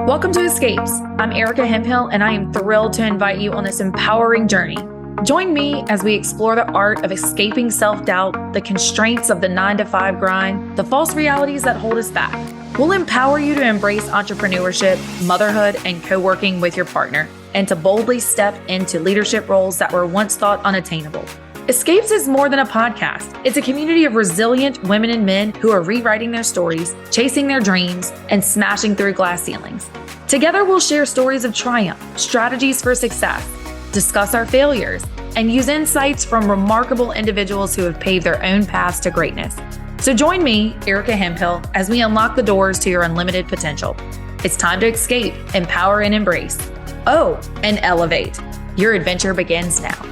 Welcome to Escapes. I'm Erika and I am thrilled to invite you on this empowering journey. Join me as we explore the art of escaping self-doubt, the constraints of the 9-to-5 grind, the false realities that hold us back. We'll empower you to embrace entrepreneurship, motherhood, and co-working with your partner, and to boldly step into leadership roles that were once thought unattainable. Escapes is more than a podcast. It's a community of resilient women and men who are rewriting their stories, chasing their dreams, and smashing through glass ceilings. Together, we'll share stories of triumph, strategies for success, discuss our failures, and use insights from remarkable individuals who have paved their own paths to greatness. So join me, Erika Hemphill, as we unlock the doors to your unlimited potential. It's time to escape, empower, and embrace. Oh, and elevate. Your adventure begins now.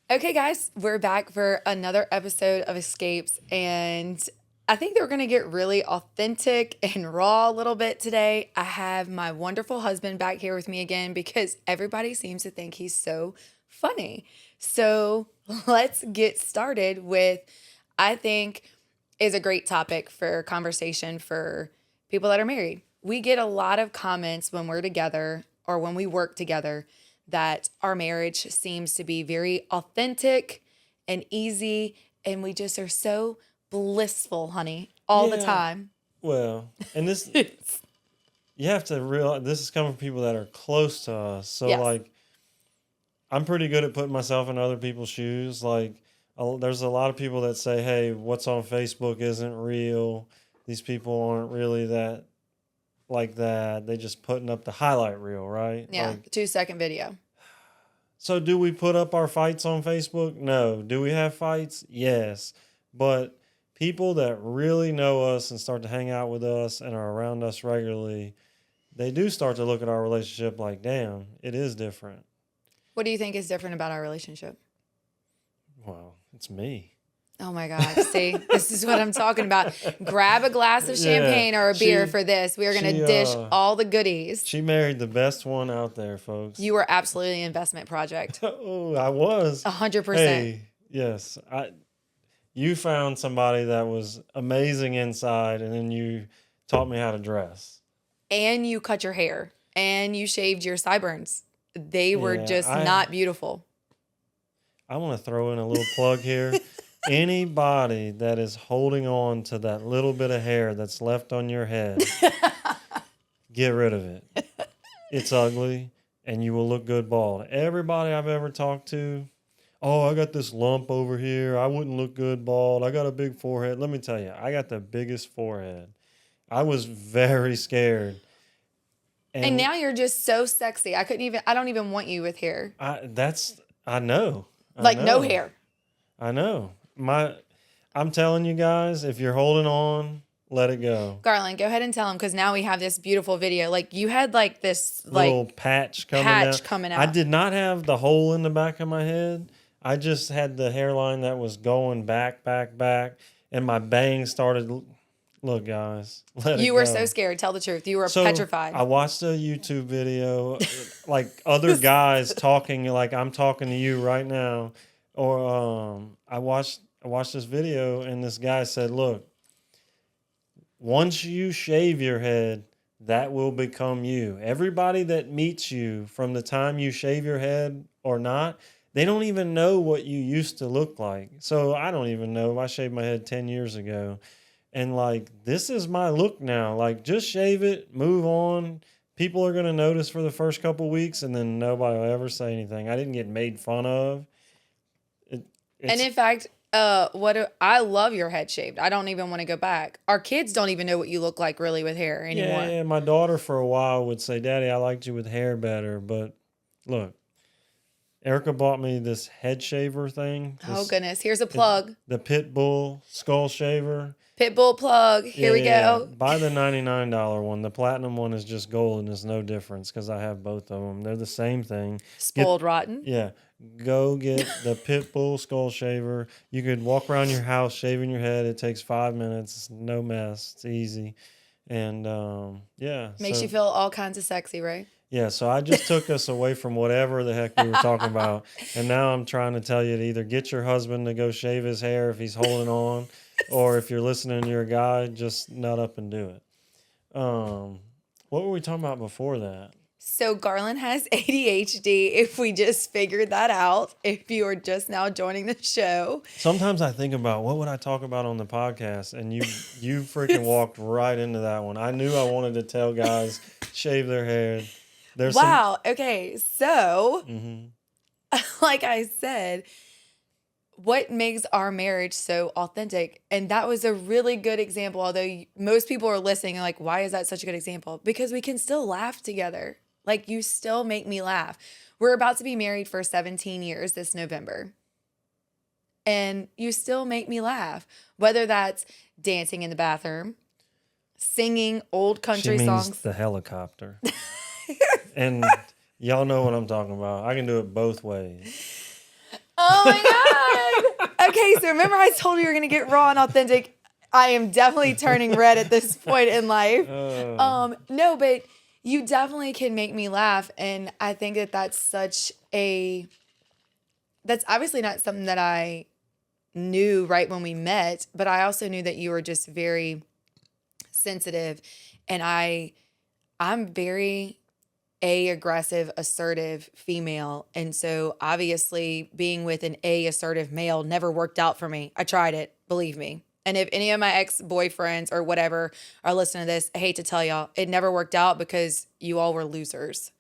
Okay, guys, we're back for another episode of Escapes, and I think that we're going to get really authentic and raw a little bit today. I have my wonderful husband back here with me again because everybody seems to think he's so funny. So let's get started with, I think, is a great topic for conversation for people that are married. We get a lot of comments when we're together or when we work together that our marriage seems to be very authentic and easy, and we just are so blissful, honey, all the time. Well, and this, you have to realize this is coming from people that are close to us. So, Yes. like, I'm pretty good at putting myself in other people's shoes. Like, there's a lot of people that say, hey, what's on Facebook isn't real. These people aren't really that. Like that, they just putting up the highlight reel, right? Yeah, like, 2-second video. So do we put up our fights on Facebook? No. Do we have fights? Yes. But people that really know us and start to hang out with us and are around us regularly, they do start to look at our relationship like, damn, it is different. What do you think is different about our relationship? Well, it's me. Oh my God. See, this is what I'm talking about. Grab a glass of champagne or a beer for this. We are going to dish all the goodies. She married the best one out there, folks. You were absolutely an investment project. Oh, I was. 100%. Hey, yes. You found somebody that was amazing inside, and then you taught me how to dress. And you cut your hair. And you shaved your sideburns. They were just not beautiful. I want to throw in a little plug here. Anybody that is holding on to that little bit of hair that's left on your head, get rid of it. It's ugly, and you will look good bald. Everybody I've ever talked to, oh, I got this lump over here. I wouldn't look good bald. I got a big forehead. Let me tell you, I got the biggest forehead. I was very scared. And now you're just so sexy. I don't even want you with hair. I know. No hair. I know. I'm telling you guys, if you're holding on, let it go. Garland, go ahead and tell him, because now we have this beautiful video. Like, you had like this little patch coming out. I did not have the hole in the back of my head. I just had the hairline that was going back, and my bangs started. Look, guys, you were so scared. Tell the truth. You were petrified. I watched a YouTube video, like other guys talking, like I'm talking to you right now, or I watched this video, and this guy said, look, once you shave your head, that will become you. Everybody that meets you from the time you shave your head or not, they don't even know what you used to look like. So I don't even know. I shaved my head 10 years ago. And like, this is my look now. Like, just shave it, move on. People are going to notice for the first couple weeks, and then nobody will ever say anything. I didn't get made fun of. And in fact, I love your head shaved. I don't even want to go back. Our kids don't even know what you look like really with hair anymore. Yeah, my daughter for a while would say, Daddy, I liked you with hair better. But look, Erika bought me this head shaver thing. Oh, goodness. Here's a plug. The Pitbull skull shaver. Pitbull plug. Here we go. Buy the $99 one. The platinum one is just gold, and there's no difference because I have both of them. They're the same thing. Spoiled rotten. Yeah. Go get the Pitbull skull shaver. You could walk around your house shaving your head. It takes 5 minutes. No mess. It's easy. And Makes you feel all kinds of sexy, right? Yeah, so I just took us away from whatever the heck we were talking about. And now I'm trying to tell you to either get your husband to go shave his hair if he's holding on, or if you're listening to your guy, just nut up and do it. What were we talking about before that? So Garland has ADHD, if we just figured that out, if you are just now joining the show. Sometimes I think about what would I talk about on the podcast, and you freaking walked right into that one. I knew I wanted to tell guys shave their hair. There's Wow. Okay. So, some, like I said, what makes our marriage so authentic? And that was a really good example. Although most people are listening and like, why is that such a good example? Because we can still laugh together. Like, you still make me laugh. We're about to be married for 17 years this November. And you still make me laugh. Whether that's dancing in the bathroom, singing old country she means songs. the helicopter. And y'all know what I'm talking about. I can do it both ways. Oh my God. Okay, so remember I told you you're going to get raw and authentic. I am definitely turning red at this point in life. No, but you definitely can make me laugh. And I think that that's obviously not something that I knew right when we met, but I also knew that you were just very sensitive. And I'm very aggressive, assertive female. And so obviously being with an assertive male never worked out for me. I tried it, believe me. And if any of my ex-boyfriends or whatever are listening to this, I hate to tell y'all, it never worked out because you all were losers.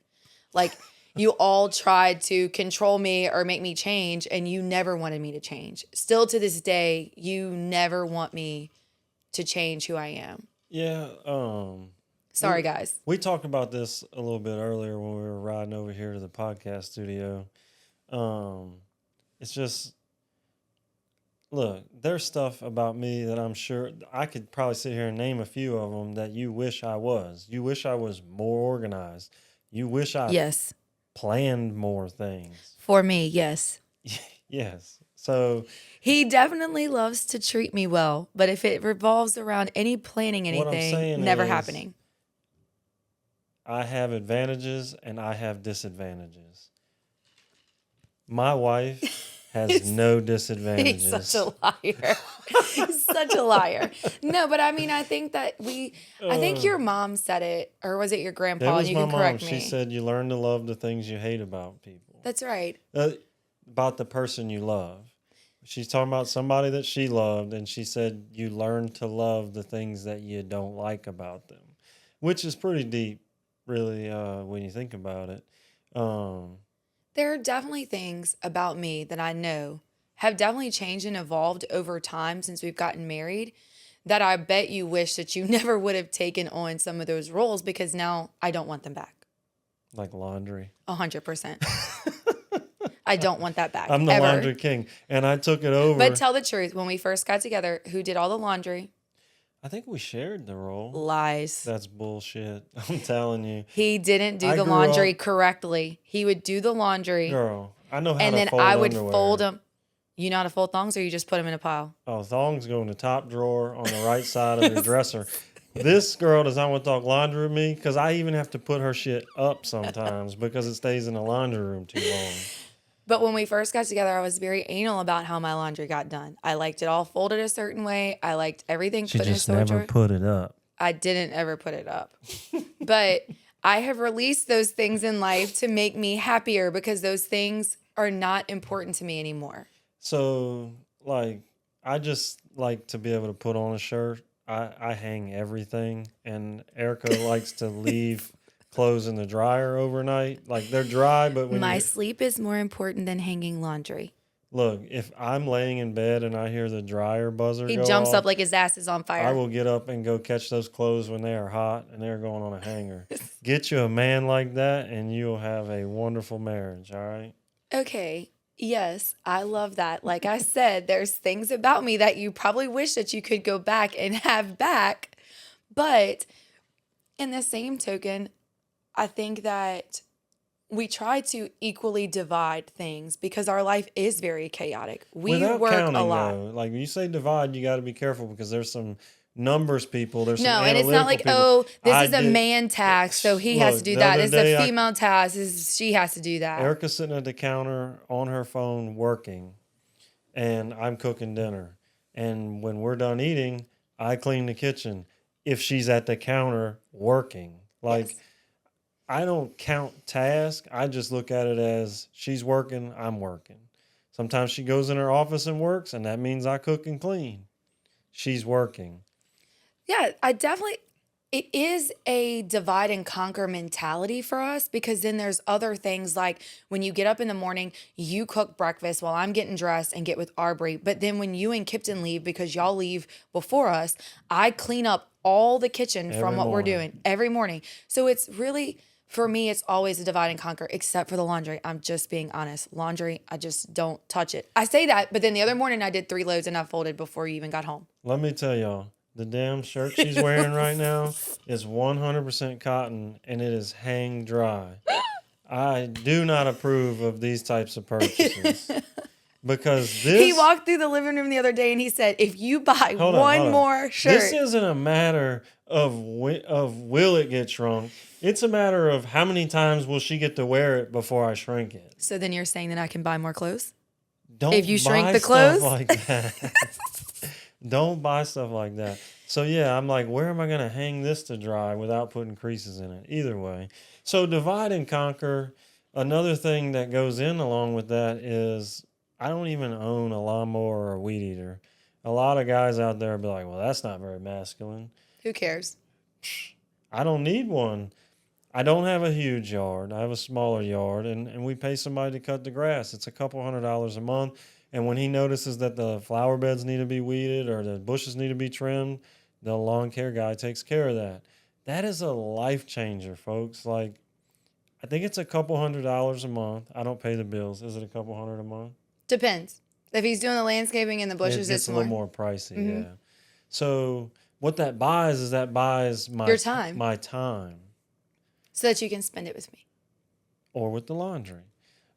Like, you all tried to control me or make me change, and you never wanted me to change. Still to this day, you never want me to change who I am. Yeah. Sorry, guys. We talked about this a little bit earlier when we were riding over here to the podcast studio. It's just, look, there's stuff about me that I'm sure I could probably sit here and name a few of them that you wish I was. You wish I was more organized. You wish I Yes. planned more things. For me, yes. Yes. So He definitely loves to treat me well, but if it revolves around any planning What I'm anything, saying never is- happening. I have advantages and I have disadvantages. My wife has no disadvantages. He's such a liar. He's such a liar. No, but I mean, I think that I think your mom said it, or was it your grandpa? That was And you my can mom. correct She me. said you learn to love the things you hate about people. That's right. About the person you love. She's talking about somebody that she loved, and she said you learn to love the things that you don't like about them, which is pretty deep, really, when you think about it. There are definitely things about me that I know have definitely changed and evolved over time since we've gotten married, that I bet you wish that you never would have taken on some of those roles, because now I don't want them back. Like laundry. 100%. I don't want that back. I'm the ever. laundry king, and I took it over. But tell the truth. When we first got together, who did all the laundry? I think we shared the role. Lies. That's bullshit. I'm telling you. He didn't do I the grew laundry up- correctly. He would do the laundry, Girl, I know how and to then fold I would underwear. fold them. You know how to fold thongs, or you just put them in a pile? Oh, thongs go in the top drawer on the right side of your dresser. This girl does not want to talk laundry with me because I even have to put her shit up sometimes because it stays in the laundry room too long. But when we first got together, I was very anal about how my laundry got done. I liked it all folded a certain way. I liked everything put in a storage drawer. put it up. I didn't ever put it up. But I have released those things in life to make me happier, because those things are not important to me anymore. So, like, I just like to be able to put on a shirt. I hang everything, and Erica likes to leave clothes in the dryer overnight. Like, they're dry, but when My sleep is more important than hanging laundry. Look, if I'm laying in bed and I hear the dryer buzzer He go jumps off, up like his ass is on fire. I will get up and go catch those clothes when they are hot and they're going on a hanger. Get you a man like that and you'll have a wonderful marriage, all right? Okay. Yes, I love that. Like I said, there's things about me that you probably wish that you could go back and have back. But in the same token, I think that we try to equally divide things because our life is very chaotic. We Without work counting, a lot. though, like when you say divide, you got to be careful because there's some numbers people. There's No, some and it's not like, people. oh, this I is a did- man task, so he has to Look, do the that. other This is day, a female task, she has to do that. Erica's sitting at the counter on her phone working, and I'm cooking dinner. And when we're done eating, I clean the kitchen if she's at the counter working. Like, Yes. I don't count tasks. I just look at it as she's working, I'm working. Sometimes she goes in her office and works, and that means I cook and clean. She's working. Yeah, it is a divide and conquer mentality for us because then there's other things like when you get up in the morning, you cook breakfast while I'm getting dressed and get with Arbery. But then when you and Kipton leave, because y'all leave before us, I clean up all the kitchen from Every what we're morning. doing every morning. So it's really, for me, it's always a divide and conquer, except for the laundry. I'm just being honest. Laundry, I just don't touch it. I say that, but then the other morning I did 3 loads and I folded before you even got home. Let me tell y'all, the damn shirt she's wearing right now is 100% cotton, and it is hang dry. I do not approve of these types of purchases because He walked through the living room the other day and he said, if you buy Hold on, one hold on. more shirt. This isn't a matter of will it get shrunk. It's a matter of how many times will she get to wear it before I shrink it. So then you're saying that I can buy more clothes? Don't If you shrink buy the clothes? stuff like that. Don't buy stuff like that. So yeah, I'm like, where am I going to hang this to dry without putting creases in it? Either way. So divide and conquer. Another thing that goes in along with that is I don't even own a lawnmower or a weed eater. A lot of guys out there will be like, well, that's not very masculine. Who cares? I don't need one. I don't have a huge yard. I have a smaller yard, and we pay somebody to cut the grass. It's a couple $100 a month. And when he notices that the flower beds need to be weeded or the bushes need to be trimmed, the lawn care guy takes care of that. That is a life changer, folks. Like, I think it's a couple $100 a month. I don't pay the bills. Is it a couple hundred a month? Depends. If he's doing the landscaping and the bushes, It it's gets a more. little more pricey, yeah. So what that buys is my Your time. my time. So that you can spend it with me. Or with the laundry.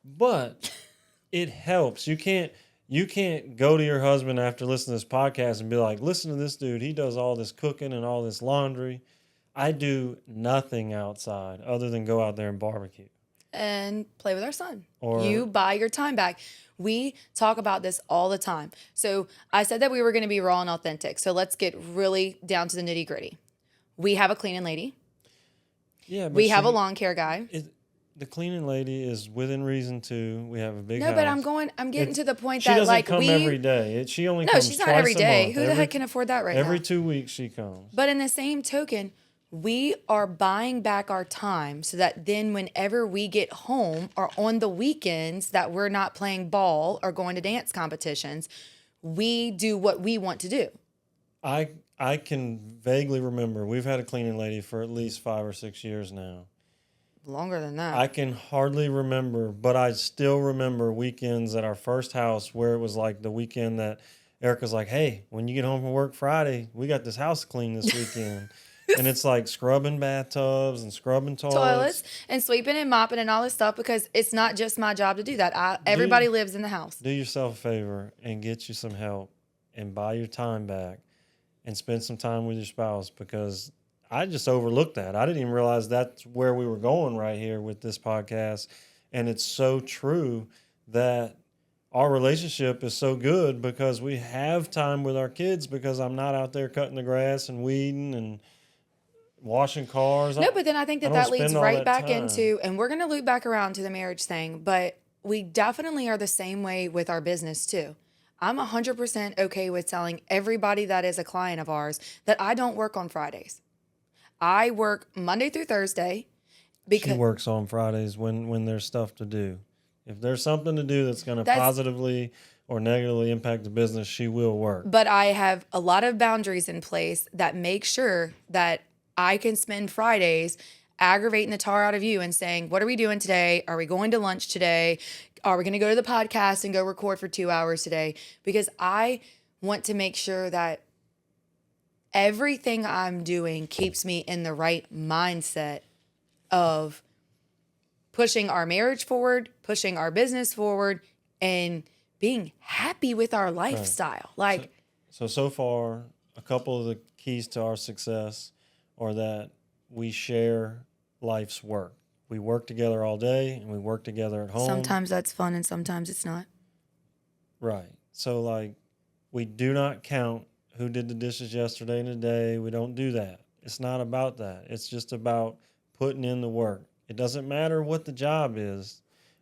But it helps. You can't go to your husband after listening to this podcast and be like, listen to this dude. He does all this cooking and all this laundry. I do nothing outside other than go out there and barbecue. And play with our son. Or- You buy your time back. We talk about this all the time. So I said that we were going to be raw and authentic. So let's get really down to the nitty gritty. We have a cleaning lady. Yeah, but We have a lawn care guy. The cleaning lady is within reason too. We have a big No, house. but I'm getting to the point She that doesn't like come every day. She only No, comes she's not twice every a day. month. Who the heck can afford that right now? Every 2 weeks she comes. But in the same token, we are buying back our time so that then whenever we get home or on the weekends that we're not playing ball or going to dance competitions, we do what we want to do. I can vaguely remember we've had a cleaning lady for at least 5 or 6 years now. Longer than that. I can hardly remember, but I still remember weekends at our first house where it was like the weekend that Erica's like, hey, when you get home from work Friday, we got this house clean this weekend. And it's like scrubbing bathtubs and scrubbing Toilets and sweeping and mopping and all this stuff because it's not just my job to do that. Everybody lives in the house. Do yourself a favor and get you some help and buy your time back and spend some time with your spouse, because I just overlooked that. I didn't even realize that's where we were going right here with this podcast. And it's so true that our relationship is so good because we have time with our kids, because I'm not out there cutting the grass and weeding and washing cars. No, but then I think I that don't that leads spend all right that back time. into, and we're going to loop back around to the marriage thing, but we definitely are the same way with our business too. I'm 100% okay with telling everybody that is a client of ours that I don't work on Fridays. I work Monday through Thursday She because works on Fridays when there's stuff to do. If there's something to do that's going to That's- positively or negatively impact the business, she will work. but I have a lot of boundaries in place that make sure that I can spend Fridays aggravating the tar out of you and saying, what are we doing today? Are we going to lunch today? Are we going to go to the podcast and go record for 2 hours today? Because I want to make sure that everything I'm doing keeps me in the right mindset of pushing our marriage forward, pushing our business forward, and being happy with our lifestyle. Like, So far, a couple of the keys to our success are that we share life's work. We work together all day and we work together at home. sometimes that's fun and sometimes it's not. Right. So, like, we do not count who did the dishes yesterday and today. We don't do that. It's not about that. It's just about putting in the work. It doesn't matter what the job is,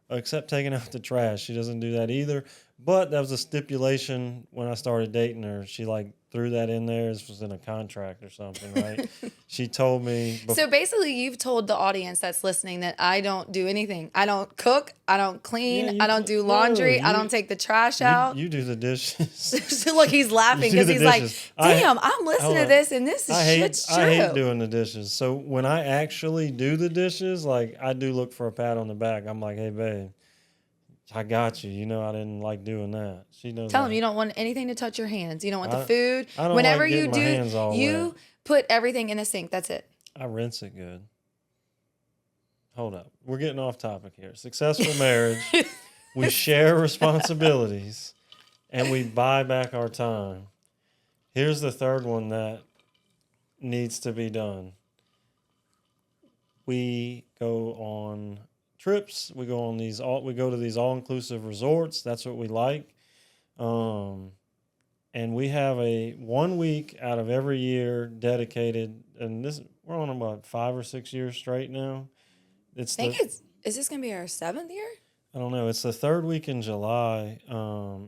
except taking out the trash. She doesn't do that either. But that was a stipulation when I started dating her. She like threw that in there. This was in a contract or something, right? She told me. So basically, you've told the audience that's listening that I don't do anything. I don't cook. I don't clean. Yeah, I don't do laundry. I don't take the trash out. You do the dishes. So look, he's laughing You do because the he's like, dishes. damn, I'm listening to this and this is shit's true. I hate doing the dishes. So when I actually do the dishes, like I do look for a pat on the back. I'm like, hey, babe, I got you. You know, I didn't like doing that. She knows. Tell that. him you don't want anything to touch your hands. You don't want the I food. don't Whenever like you getting my hands all you wet. put everything in a sink. That's it. I rinse it good. Hold up. We're getting off topic here. Successful marriage. We share responsibilities and we buy back our time. Here's the third one that needs to be done. We go on trips. We go to these all-inclusive resorts. That's what we like. And we have a 1 week out of every year dedicated, and we're on about 5 or 6 years straight now. Is this gonna be our 7th year? I don't know. It's the third week in July.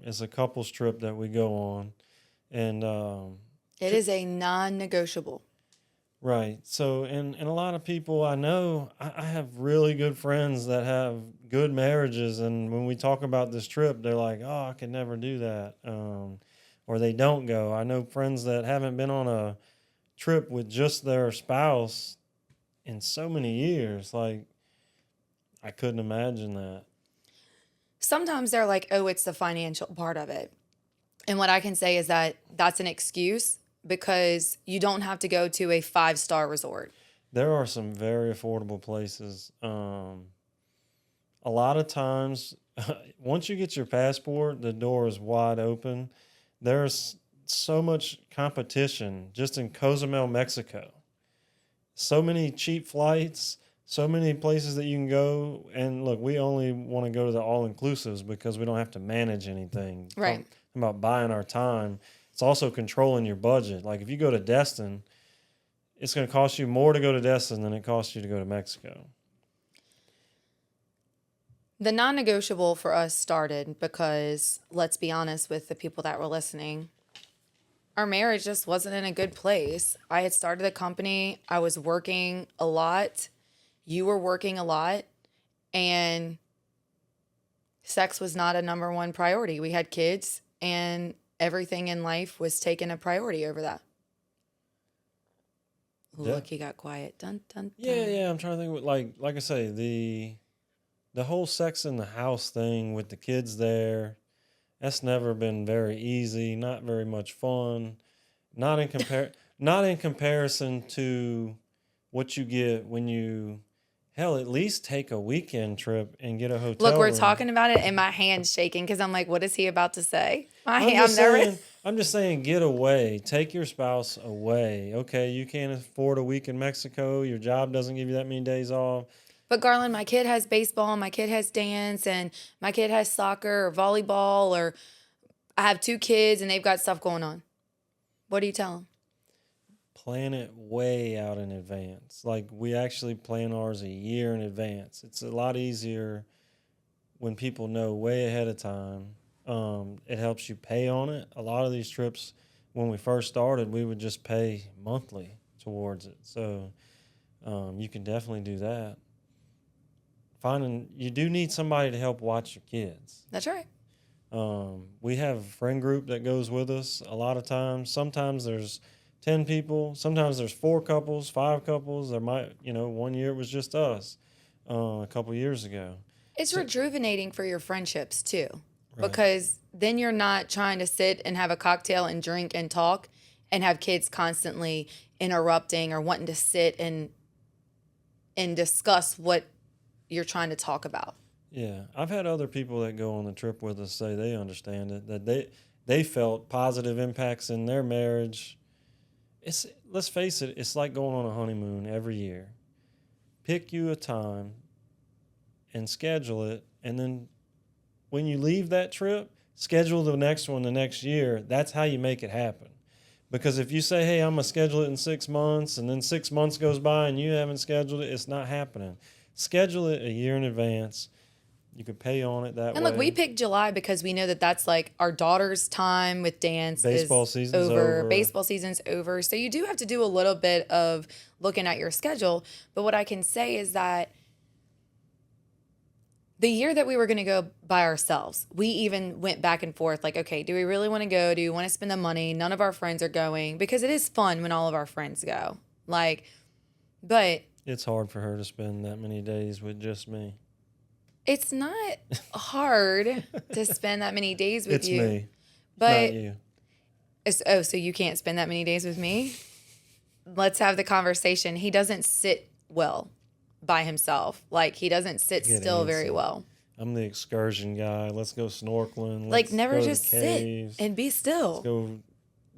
It's a couples trip that we go on, and It is a non-negotiable. right. So, and a lot of people I know, I have really good friends that have good marriages, and when we talk about this trip, they're like, "Oh, I could never do that," or they don't go. I know friends that haven't been on a trip with just their spouse in so many years. Like, I couldn't imagine that. Sometimes they're like, oh, it's the financial part of it. And what I can say is that that's an excuse because you don't have to go to a 5-star resort. There are some very affordable places. A lot of times, once you get your passport, the door is wide open. There's so much competition just in Cozumel, Mexico. So many cheap flights, so many places that you can go. And look, we only want to go to the all-inclusives because we don't have to manage anything. Right. About buying our time. It's also controlling your budget. Like if you go to Destin, it's going to cost you more to go to Destin than it costs you to go to Mexico. The non-negotiable for us started because, let's be honest with the people that were listening, our marriage just wasn't in a good place. I had started a company. I was working a lot. You were working a lot. And sex was not a number one priority. We had kids and everything in life was taking a priority over that. Yeah. Look, he got quiet. Dun, dun, dun. Yeah. I'm trying to think. Like I say, the whole sex in the house thing with the kids there, that's never been very easy. Not very much fun. Not in comparison to what you get when you. Hell, at least take a weekend trip and get a hotel Look, we're room. talking about it and my hand's shaking because I'm like, what is he about to say? I'm just nervous. saying, I'm just saying, get away. Take your spouse away. Okay, you can't afford a week in Mexico. Your job doesn't give you that many days off. But Garland, my kid has baseball, my kid has dance, and my kid has soccer or volleyball, or I have 2 kids and they've got stuff going on. What do you tell them? Plan it way out in advance. Like we actually plan ours a year in advance. It's a lot easier when people know way ahead of time. It helps you pay on it. A lot of these trips, when we first started, we would just pay monthly towards it. So you can definitely do that. You do need somebody to help watch your kids. That's right. We have a friend group that goes with us a lot of times. Sometimes there's 10 people. Sometimes there's 4 couples, 5 couples. There might, 1 year it was just us a couple years ago. It's rejuvenating for your friendships too, Right. because then you're not trying to sit and have a cocktail and drink and talk and have kids constantly interrupting or wanting to sit and discuss what you're trying to talk about. Yeah. I've had other people that go on the trip with us say they understand it, that they felt positive impacts in their marriage. Let's face it, it's like going on a honeymoon every year. Pick you a time and schedule it, and then when you leave that trip, schedule the next one the next year. That's how you make it happen. Because if you say, hey, I'm going to schedule it in 6 months, and then 6 months goes by and you haven't scheduled it, it's not happening. Schedule it a year in advance. You could pay on it that way. And look, we picked July because we know that that's like our daughter's time with dance. Baseball is season's over. Baseball season's over. So you do have to do a little bit of looking at your schedule. But what I can say is that the year that we were going to go by ourselves, we even went back and forth like, okay, do we really want to go? Do we want to spend the money? None of our friends are going, because it is fun when all of our friends go. Like, but it's hard for her to spend that many days with just me. it's not hard to spend that many days with It's you. me, But not you. so you can't spend that many days with me? Let's have the conversation. He doesn't sit well by himself. Like, he doesn't sit Get still antsy. very well. I'm the excursion guy. Let's go snorkeling. Like, Let's never go to just sit caves. and be still. Let's go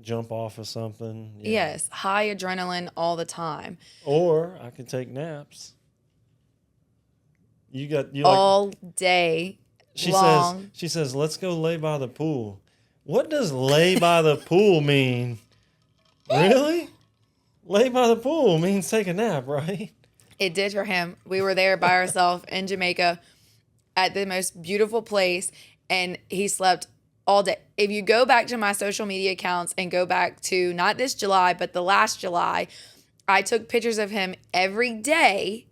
jump off of something. Yeah. Yes, high adrenaline all the time. Or I could take naps. You like All day long. She says, let's go lay by the pool. What does lay by the pool mean? Really? Lay by the pool means take a nap, right? It did for him. We were there by ourselves in Jamaica at the most beautiful place, and he slept all day. If you go back to my social media accounts and go back to not this July, but the last July, I took pictures of him every day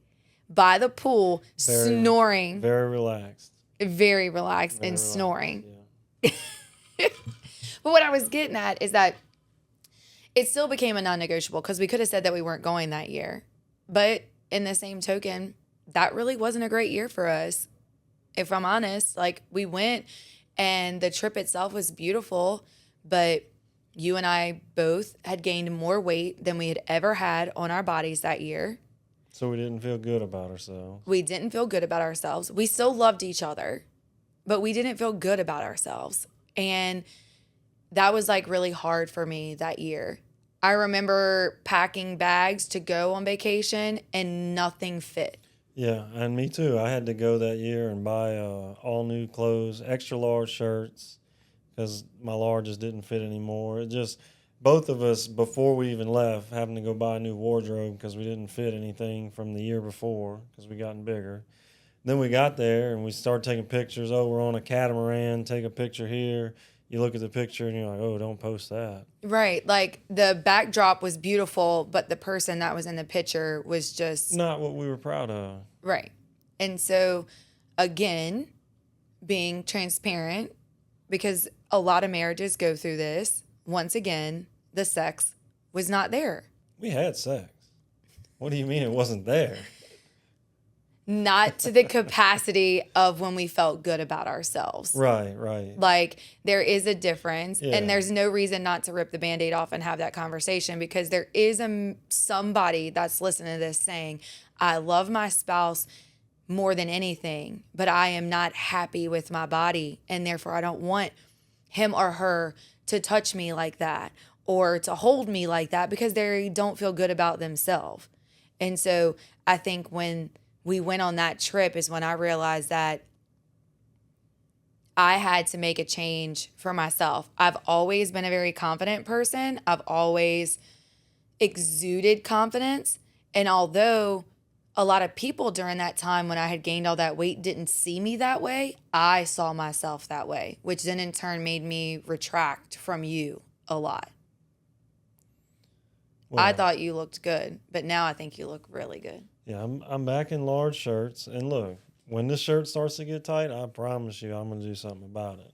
by the pool, snoring, Very relaxed. very relaxed Very and relaxed, snoring. yeah. But what I was getting at is that it still became a non-negotiable, because we could have said that we weren't going that year. But in the same token, that really wasn't a great year for us. If I'm honest, like, we went and the trip itself was beautiful, but you and I both had gained more weight than we had ever had on our bodies that year. So we didn't feel good about ourselves. We didn't feel good about ourselves. We still loved each other, but we didn't feel good about ourselves. And that was like really hard for me that year. I remember packing bags to go on vacation and nothing fit. Yeah, and me too. I had to go that year and buy all new clothes, extra large shirts, because my larges didn't fit anymore. It just, both of us, before we even left, having to go buy a new wardrobe because we didn't fit anything from the year before because we gotten bigger. Then we got there and we started taking pictures. Oh, we're on a catamaran, take a picture here. You look at the picture and you're like, oh, don't post that. Right. Like, the backdrop was beautiful, but the person that was in the picture was just Not what we were proud of. right. And so, again, being transparent, because a lot of marriages go through this. Once again, the sex was not there. We had sex. What do you mean it wasn't there? Not to the capacity of when we felt good about ourselves. Right, right. Like, there is a difference, Yeah. and there's no reason not to rip the Band-Aid off and have that conversation, because there is somebody that's listening to this saying, I love my spouse more than anything, but I am not happy with my body, and therefore I don't want him or her to touch me like that or to hold me like that, because they don't feel good about themselves. And so I think when we went on that trip is when I realized that I had to make a change for myself. I've always been a very confident person. I've always exuded confidence. And although a lot of people during that time when I had gained all that weight didn't see me that way, I saw myself that way, which then in turn made me retract from you a lot. Well, I thought you looked good, but now I think you look really good. yeah, I'm back in large shirts. And look, when this shirt starts to get tight, I promise you I'm going to do something about it.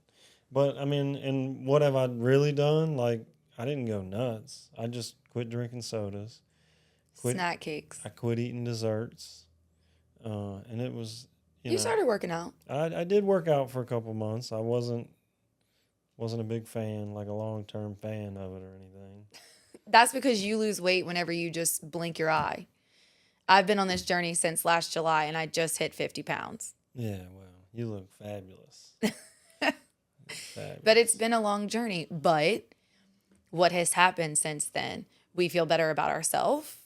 But, I mean, and what have I really done? Like, I didn't go nuts. I just quit drinking sodas. Snack cakes. I quit eating desserts. And it was, You started working out. I did work out for a couple months. I wasn't a big fan, like a long-term fan of it or anything. That's because you lose weight whenever you just blink your eye. I've been on this journey since last July, and I just hit 50 pounds. Yeah, well, you look fabulous. Fabulous. But it's been a long journey. But what has happened since then? We feel better about ourselves.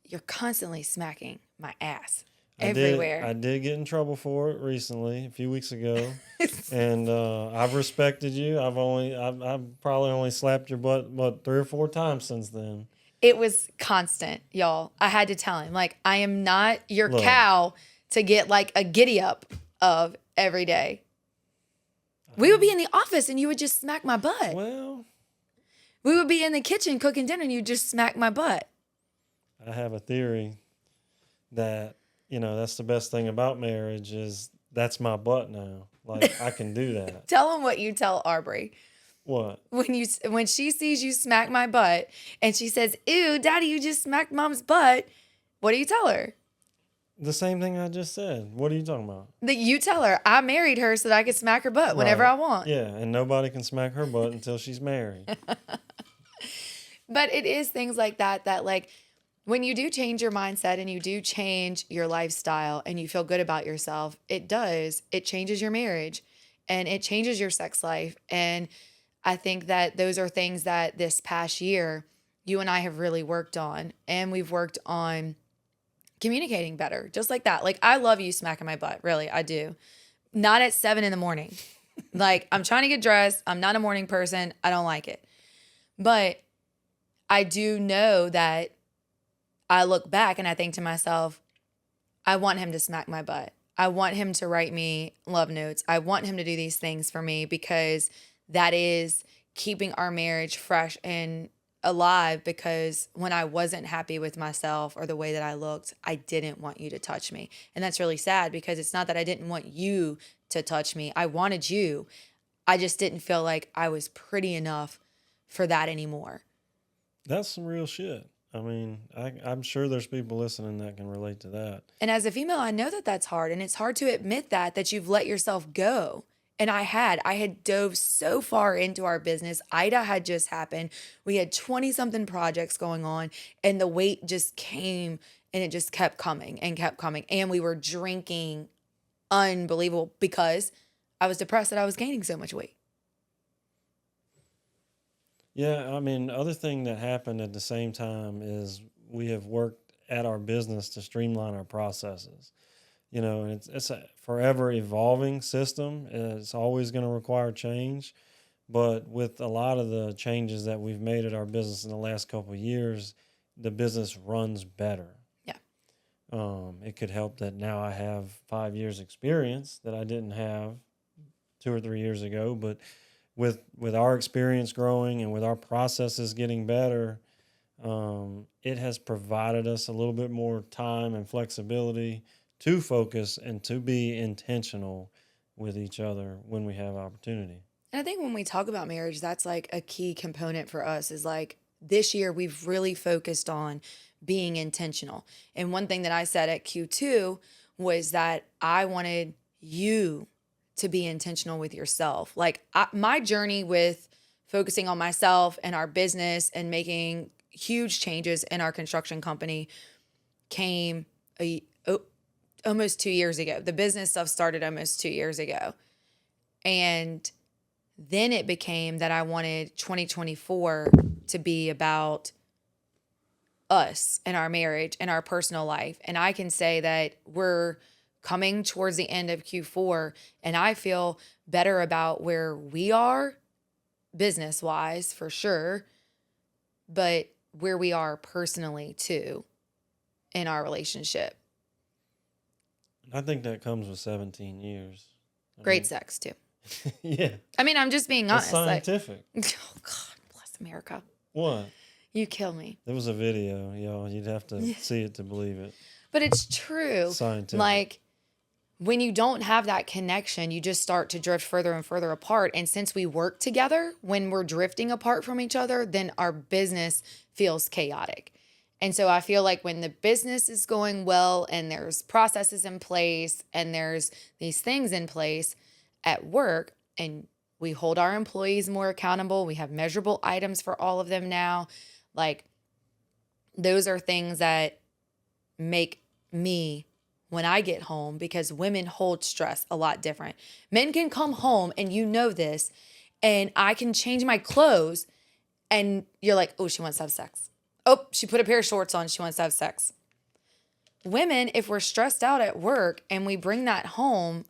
You're constantly smacking my ass. everywhere. I did get in trouble for it recently, a few weeks ago, and I've respected you. I've probably only slapped your butt 3 or 4 times since then. It was constant, y'all. I had to tell him, like, I am not your Look. cow to get like a giddy up of every day. We would be in the office and you would just smack my butt. Well, We would be in the kitchen cooking dinner and you just smack my butt. I have a theory that, that's the best thing about marriage is that's my butt now. Like, I can do that. Tell him what you tell Arbery. What? When she sees you smack my butt and she says, "Ew, Daddy, you just smacked Mom's butt," what do you tell her? The same thing I just said. What are you talking about? That you tell her, I married her so that I could smack her butt whenever Right. I want. Yeah, and nobody can smack her butt until she's married. But it is things like that like when you do change your mindset and you do change your lifestyle and you feel good about yourself, it changes your marriage and it changes your sex life. And I think that those are things that this past year, you and I have really worked on, and we've worked on communicating better, just like that. Like, I love you smacking my butt. Really, I do. Not at 7 a.m. Like, I'm trying to get dressed. I'm not a morning person. I don't like it. But I do know that I look back and I think to myself, I want him to smack my butt. I want him to write me love notes. I want him to do these things for me because that is keeping our marriage fresh and alive. Because when I wasn't happy with myself or the way that I looked, I didn't want you to touch me. And that's really sad because it's not that I didn't want you to touch me. I wanted you. I just didn't feel like I was pretty enough for that anymore. That's some real shit. I mean, I'm sure there's people listening that can relate to that. And as a female, I know that that's hard. And it's hard to admit that you've let yourself go. And I had dove so far into our business. Ida had just happened. We had 20 something projects going on, and the weight just came and it just kept coming and kept coming. And we were drinking unbelievable because I was depressed that I was gaining so much weight. Yeah, I mean, other thing that happened at the same time is we have worked at our business to streamline our processes. And it's a forever evolving system. It's always going to require change. But with a lot of the changes that we've made at our business in the last couple of years, the business runs better. Yeah. It could help that now I have 5 years experience that I didn't have 2 or 3 years ago. But with our experience growing and with our processes getting better, it has provided us a little bit more time and flexibility to focus and to be intentional with each other when we have opportunity. And I think when we talk about marriage, that's like a key component for us is like this year we've really focused on being intentional. And one thing that I said at Q2 was that I wanted you to be intentional with yourself. Like my journey with focusing on myself and our business and making huge changes in our construction company came almost 2 years ago. The business stuff started almost 2 years ago. And then it became that I wanted 2024 to be about us and our marriage and our personal life. And I can say that we're coming towards the end of Q4, and I feel better about where we are business-wise for sure, but where we are personally too in our relationship. I think that comes with 17 years. Great sex too. Yeah. I mean, I'm just being It's honest. scientific. Oh God, bless America. What? You kill me. There was a video, y'all. You'd have to see it to believe it. But it's true. Scientific. Like when you don't have that connection, you just start to drift further and further apart. And since we work together, when we're drifting apart from each other, then our business feels chaotic. And so I feel like when the business is going well and there's processes in place and there's these things in place at work and we hold our employees more accountable, we have measurable items for all of them now. Like those are things that make me when I get home, because women hold stress a lot different. Men can come home and you know this, and I can change my clothes and you're like, oh, she wants to have sex. Oh, she put a pair of shorts on. She wants to have sex. women, if we're stressed out at work and we bring that home,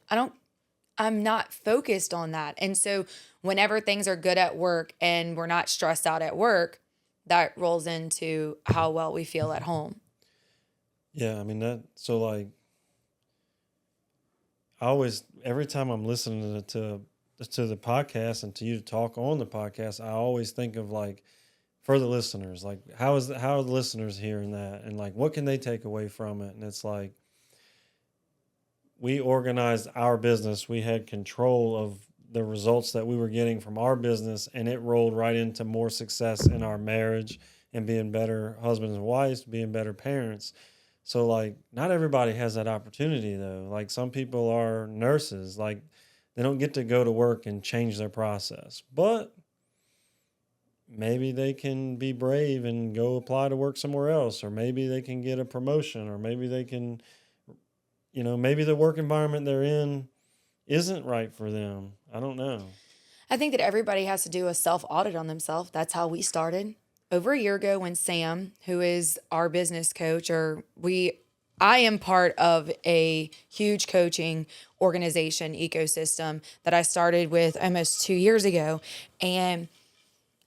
I'm not focused on that. And so whenever things are good at work and we're not stressed out at work, that rolls into how well we feel at home. Yeah, I mean so like I always, every time I'm listening to the podcast and to you talk on the podcast, I always think of like, for the listeners, like how are the listeners hearing that, and like what can they take away from it? And it's like, we organized our business, we had control of the results that we were getting from our business, and it rolled right into more success in our marriage and being better husbands and wives, being better parents. So like, not everybody has that opportunity though. Like, some people are nurses, like they don't get to go to work and change their process, but maybe they can be brave and go apply to work somewhere else, or maybe they can get a promotion, or maybe they can, maybe the work environment they're in isn't right for them. I don't know. I think that everybody has to do a self-audit on themselves. That's how we started. Over a year ago, when Sam, who is our business coach, I am part of a huge coaching organization ecosystem that I started with almost 2 years ago. And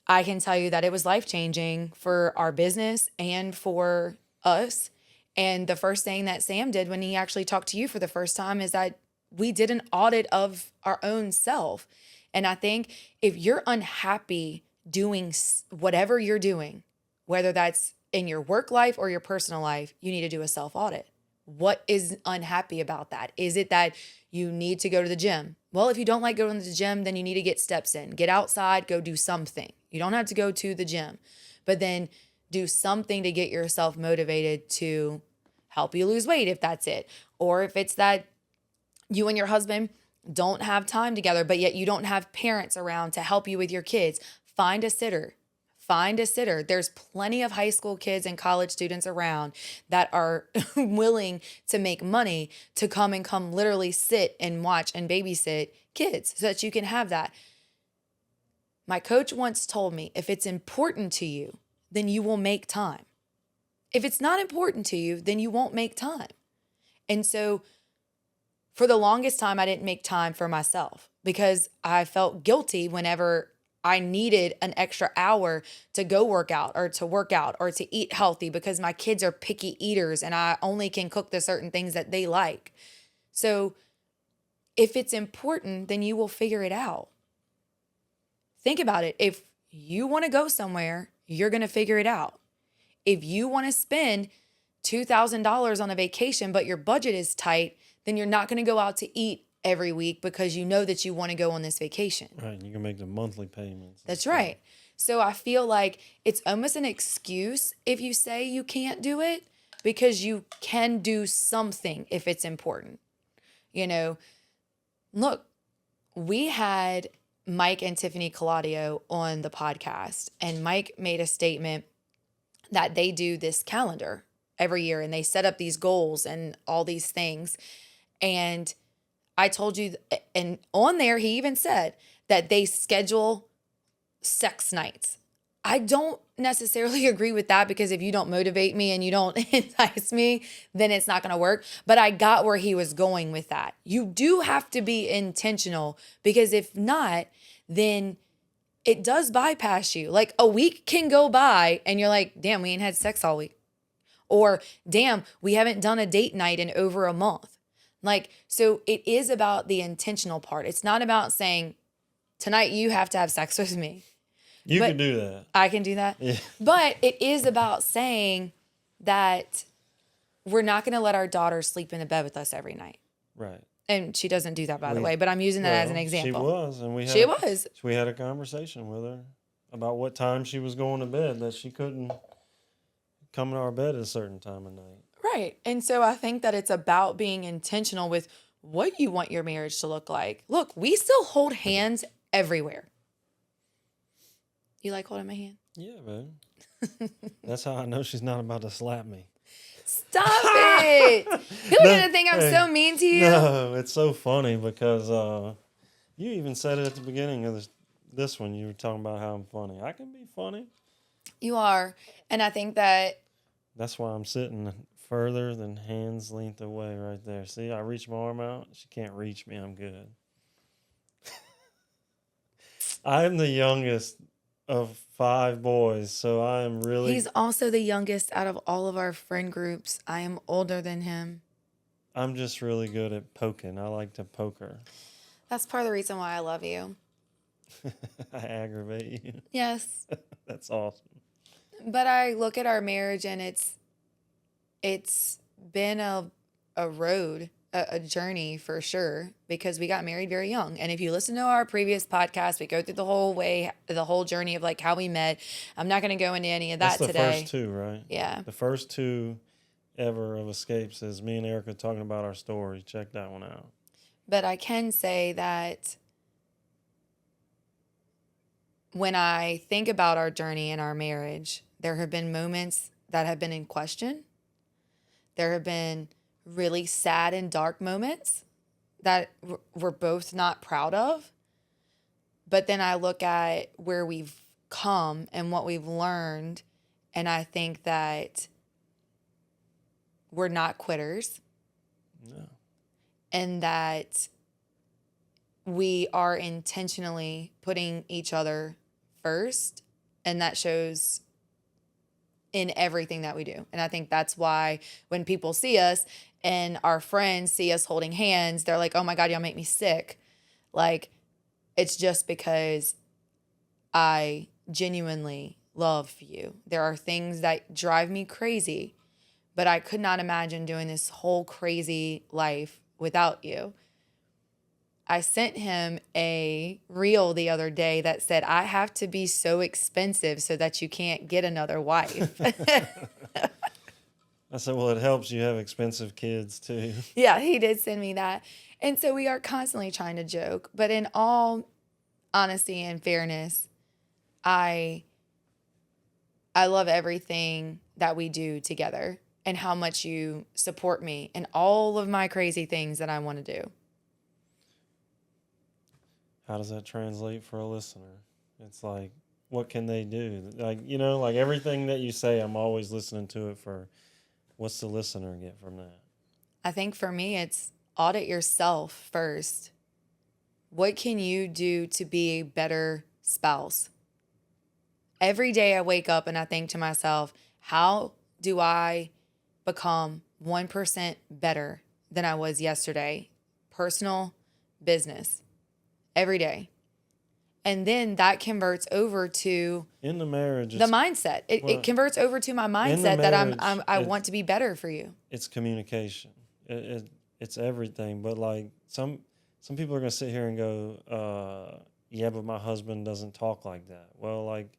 I can tell you that it was life-changing for our business and for us. And the first thing that Sam did when he actually talked to you for the first time is that we did an audit of our own self. And I think if you're unhappy doing whatever you're doing, whether that's in your work life or your personal life, you need to do a self-audit. What is unhappy about that? Is it that you need to go to the gym? Well, if you don't like going to the gym, then you need to get steps in. Get outside, go do something. You don't have to go to the gym, but then do something to get yourself motivated to help you lose weight if that's it. Or if it's that you and your husband don't have time together, but yet you don't have parents around to help you with your kids, find a sitter. Find a sitter. There's plenty of high school kids and college students around that are willing to make money to come literally sit and watch and babysit kids so that you can have that. My coach once told me, if it's important to you, then you will make time. If it's not important to you, then you won't make time. And so for the longest time, I didn't make time for myself because I felt guilty whenever I needed an extra hour to go work out or to eat healthy because my kids are picky eaters and I only can cook the certain things that they like. So if it's important, then you will figure it out. Think about it. If you want to go somewhere, you're going to figure it out. If you want to spend $2,000 on a vacation, but your budget is tight, then you're not going to go out to eat every week because you know that you want to go on this vacation. Right. You can make the monthly payments. That's right. So I feel like it's almost an excuse if you say you can't do it because you can do something if it's important. Look, we had Mike and Tiffany Claudio on the podcast, and Mike made a statement that they do this calendar every year and they set up these goals and all these things. And I told you, and on there, he even said that they schedule sex nights. I don't necessarily agree with that because if you don't motivate me and you don't entice me, then it's not going to work. But I got where he was going with that. You do have to be intentional because if not, then it does bypass you. Like a week can go by and you're like, damn, we ain't had sex all week. Or damn, we haven't done a date night in over a month. So it is about the intentional part. It's not about saying, tonight you have to have sex with me. You can do that. I can do that. Yeah. But it is about saying that we're not going to let our daughter sleep in the bed with us every night. Right. And she doesn't do that, by the way, but I'm using that as an example. She was. And we had a conversation with her about what time she was going to bed, that she couldn't come to our bed at a certain time of night. Right. And so I think that it's about being intentional with what you want your marriage to look like. Look, we still hold hands everywhere. You like holding my hand? Yeah, babe. That's how I know she's not about to slap me. Stop it. You're going to think I'm so mean to you. No, it's so funny because you even said it at the beginning of this one. You were talking about how I'm funny. I can be funny. You are. And I think that that's why I'm sitting further than hand's length away right there. See, I reach my arm out. She can't reach me. I'm good. I'm the youngest of 5 boys, so I am really... He's also the youngest out of all of our friend groups. I am older than him. I'm just really good at poking. I like to poke her. That's part of the reason why I love you. I aggravate you. Yes. That's awesome. But I look at our marriage and it's been a road, a journey for sure, because we got married very young. And if you listen to our previous podcast, we go through the whole journey of like how we met. I'm not going to go into any of that That's the today. first 2, right? Yeah. The first 2 ever of Escapes is me and Erika talking about our story. Check that one out. But I can say that when I think about our journey in our marriage, there have been moments that have been in question. There have been really sad and dark moments that we're both not proud of. But then I look at where we've come and what we've learned, and I think that we're not quitters. No. And that we are intentionally putting each other first, and that shows in everything that we do. And I think that's why when people see us and our friends see us holding hands, they're like, oh my God, y'all make me sick. Like, it's just because I genuinely love you. There are things that drive me crazy, but I could not imagine doing this whole crazy life without you. I sent him a reel the other day that said, I have to be so expensive so that you can't get another wife. I said, well, it helps you have expensive kids too. Yeah, he did send me that. And so we are constantly trying to joke. But in all honesty and fairness, I love everything that we do together and how much you support me in all of my crazy things that I want to do. How does that translate for a listener? It's like, what can they do? Like, you know, like everything that you say, I'm always listening to it for what's the listener get from that? I think for me, it's audit yourself first. What can you do to be a better spouse? Every day I wake up and I think to myself, how do I become 1% better than I was yesterday? Personal, business. Every day. And then that converts over to in the marriage, the mindset. It converts over to my mindset that I want to be better for you. It's communication. It's everything. But like some people are gonna sit here and go, yeah, but my husband doesn't talk like that. Well, like,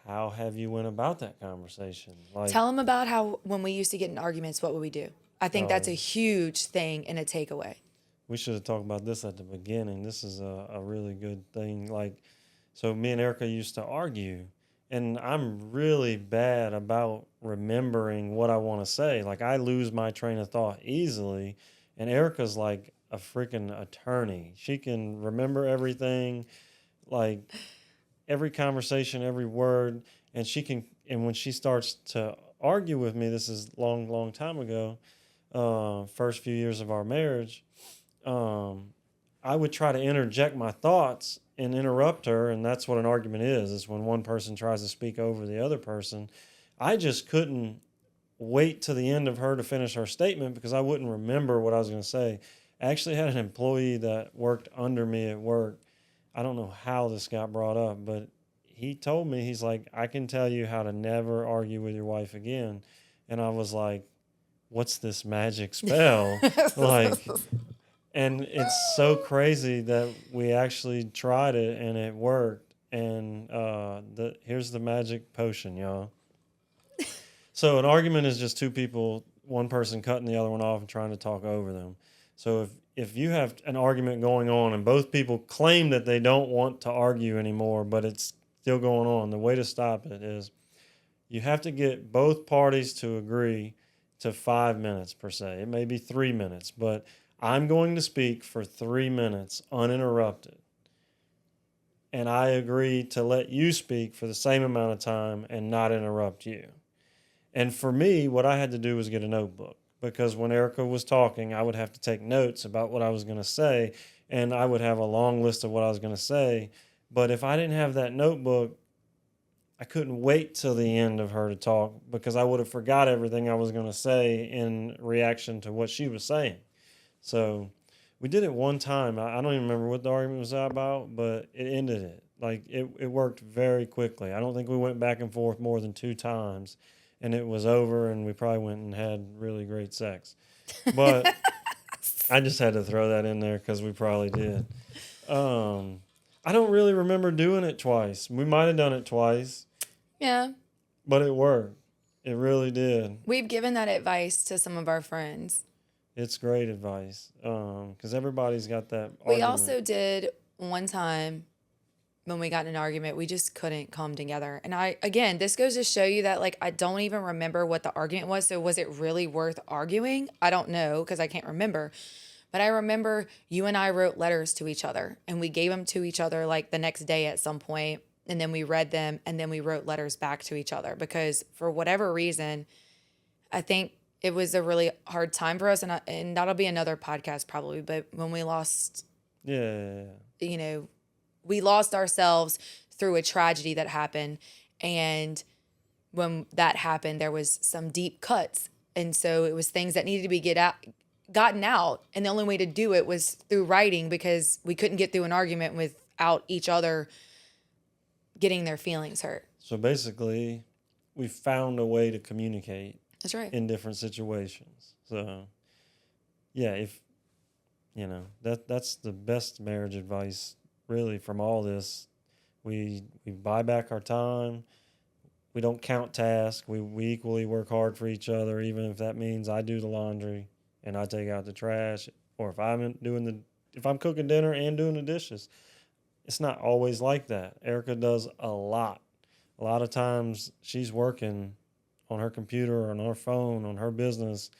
how have you went about that conversation? Like, tell them about how when we used to get in arguments, what would we do? I think that's a huge thing and a takeaway. We should have talked about this at the beginning. This is a really good thing. Like, so me and Erika used to argue, and I'm really bad about remembering what I want to say. Like, I lose my train of thought easily, and Erika's like a freaking attorney. She can remember everything, like every conversation, every word, and when she starts to argue with me, this is long time ago, first few years of our marriage, I would try to interject my thoughts and interrupt her, and that's what an argument is when one person tries to speak over the other person. I just couldn't wait to the end of her to finish her statement because I wouldn't remember what I was going to say. I actually had an employee that worked under me at work. I don't know how this got brought up, but he told me, he's like, I can tell you how to never argue with your wife again. And I was like, what's this magic spell? Like... And it's so crazy that we actually tried it and it worked. And here's the magic potion, y'all. So an argument is just two people, one person cutting the other one off and trying to talk over them. So if you have an argument going on and both people claim that they don't want to argue anymore, but it's still going on, the way to stop it is you have to get both parties to agree to 5 minutes per se. It may be 3 minutes, but I'm going to speak for 3 minutes uninterrupted. And I agree to let you speak for the same amount of time and not interrupt you. And for me, what I had to do was get a notebook, because when Erika was talking, I would have to take notes about what I was going to say, and I would have a long list of what I was going to say. But if I didn't have that notebook, I couldn't wait till the end of her to talk, because I would have forgot everything I was going to say in reaction to what she was saying. So we did it one time. I don't even remember what the argument was about, but it ended it. Like it worked very quickly. I don't think we went back and forth more than 2 times, and it was over, and we probably went and had really great sex. But I just had to throw that in there because we probably did. I don't really remember doing it twice. We might have done it twice. Yeah. But it worked. It really did. We've given that advice to some of our friends. It's great advice, because everybody's got that argument. We also did one time when we got in an argument, we just couldn't come together. And again, this goes to show you that, like, I don't even remember what the argument was. So was it really worth arguing? I don't know, because I can't remember. But I remember you and I wrote letters to each other, and we gave them to each other like the next day at some point, and then we read them, and then we wrote letters back to each other, because for whatever reason, I think it was a really hard time for us, and that'll be another podcast probably, but when we lost, we lost ourselves through a tragedy that happened, and when that happened, there was some deep cuts, and so it was things that needed to be gotten out, and the only way to do it was through writing, because we couldn't get through an argument without each other getting their feelings hurt. So basically, we found a way to communicate. That's right. In different situations. So, yeah, if that's the best marriage advice really from all this. We buy back our time. We don't count tasks. We equally work hard for each other, even if that means I do the laundry and I take out the trash, or if I'm cooking dinner and doing the dishes. It's not always like that. Erika does a lot. A lot of times she's working on her computer or on her phone, on her business,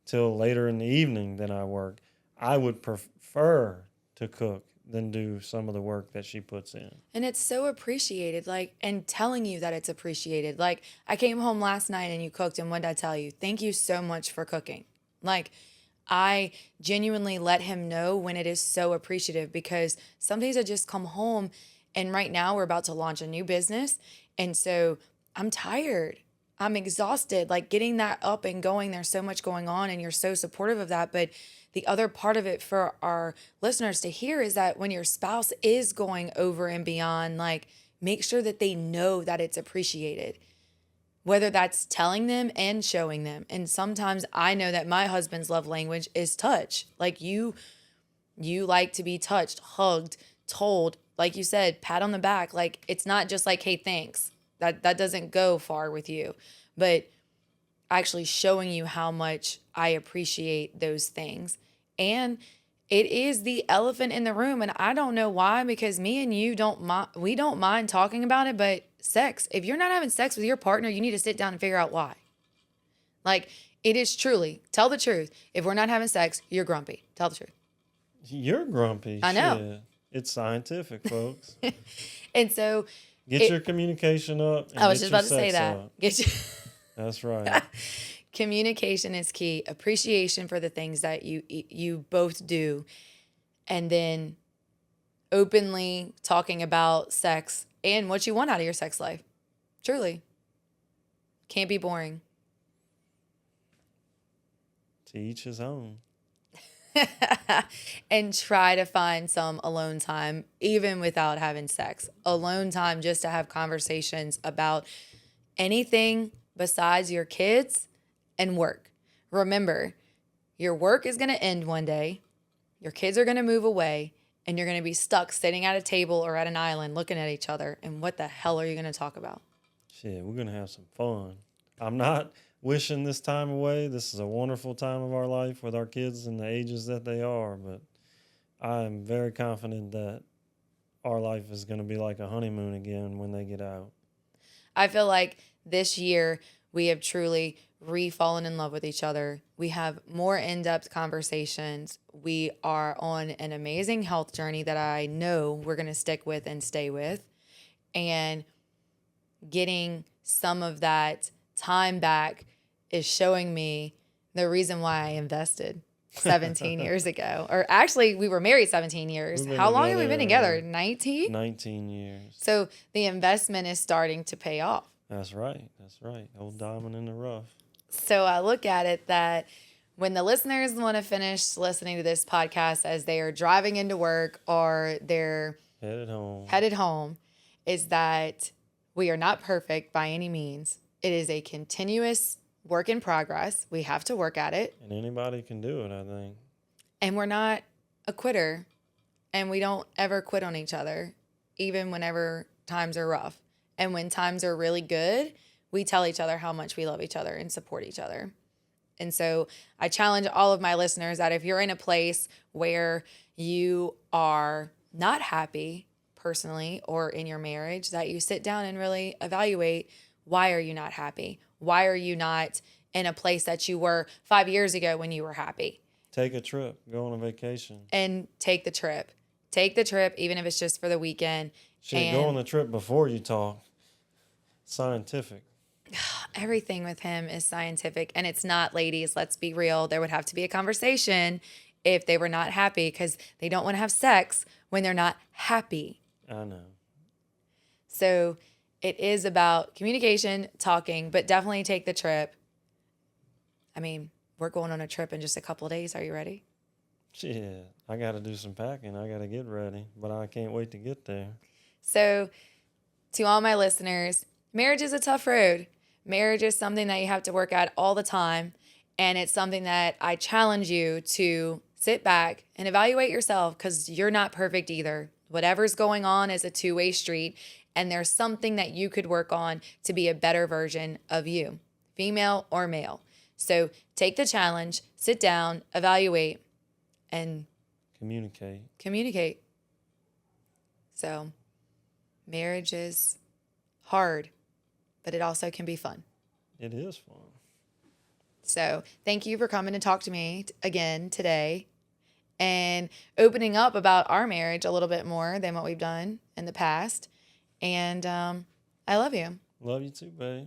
till later in the evening than I work. I would prefer to cook than do some of the work that she puts in. And it's so appreciated, and telling you that it's appreciated. Like, I came home last night and you cooked, and what did I tell you? Thank you so much for cooking. Like, I genuinely let him know when it is so appreciative, because some days I just come home, and right now we're about to launch a new business, and so I'm tired. I'm exhausted, like getting that up and going. There's so much going on, and you're so supportive of that. But the other part of it for our listeners to hear is that when your spouse is going over and beyond, like, make sure that they know that it's appreciated, whether that's telling them and showing them. And sometimes I know that my husband's love language is touch. Like, you like to be touched, hugged, told, like you said, pat on the back. Like, it's not just like, hey, thanks. That doesn't go far with you, but actually showing you how much I appreciate those things. And it is the elephant in the room, and I don't know why, because me and you don't mind talking about it, but sex, if you're not having sex with your partner, you need to sit down and figure out why. Like, it is truly, tell the truth. If we're not having sex, you're grumpy. Tell the truth. You're grumpy. I know. Shit. It's scientific, folks. And so Get your communication up. And I was get just about to your say sex that. up. That's right. Communication is key. Appreciation for the things that you both do, and then openly talking about sex and what you want out of your sex life. Truly. Can't be boring. To each his own. And try to find some alone time, even without having sex. Alone time just to have conversations about anything besides your kids and work. Remember, your work is going to end one day. Your kids are going to move away, and you're going to be stuck sitting at a table or at an island looking at each other. And what the hell are you going to talk about? Shit, we're going to have some fun. I'm not wishing this time away. This is a wonderful time of our life with our kids and the ages that they are, but I'm very confident that our life is going to be like a honeymoon again when they get out. I feel like this year we have truly fallen in love with each other. We have more in-depth conversations. We are on an amazing health journey that I know we're going to stick with and stay with. And getting some of that time back is showing me the reason why I invested 17 years ago. Or actually, we were married 17 years. How long have we been together? 19? 19 years. So the investment is starting to pay off. That's right. That's right. Old diamond in the rough. So I look at it that when the listeners want to finish listening to this podcast as they are driving into work or they're headed home, is that we are not perfect by any means. It is a continuous work in progress. We have to work at it. And anybody can do it, I think. And we're not a quitter. And we don't ever quit on each other, even whenever times are rough. And when times are really good, we tell each other how much we love each other and support each other. And so I challenge all of my listeners that if you're in a place where you are not happy personally or in your marriage, that you sit down and really evaluate, why are you not happy? Why are you not in a place that you were 5 years ago when you were happy? Take a trip. Go on a vacation. And take the trip. Take the trip, even if it's just for the weekend. Go on the trip before you talk. Scientific. Everything with him is scientific. And it's not, ladies, let's be real. There would have to be a conversation if they were not happy, because they don't want to have sex when they're not happy. I know. So it is about communication, talking, but definitely take the trip. I mean, we're going on a trip in just a couple of days. Are you ready? Yeah, I got to do some packing. I got to get ready, but I can't wait to get there. So to all my listeners, marriage is a tough road. Marriage is something that you have to work at all the time. And it's something that I challenge you to sit back and evaluate yourself, because you're not perfect either. Whatever's going on is a two-way street. And there's something that you could work on to be a better version of you, female or male. So take the challenge, sit down, evaluate, and communicate. So marriage is hard, but it also can be fun. It is fun. So thank you for coming to talk to me again today and opening up about our marriage a little bit more than what we've done in the past. And I love you. Love you too, babe.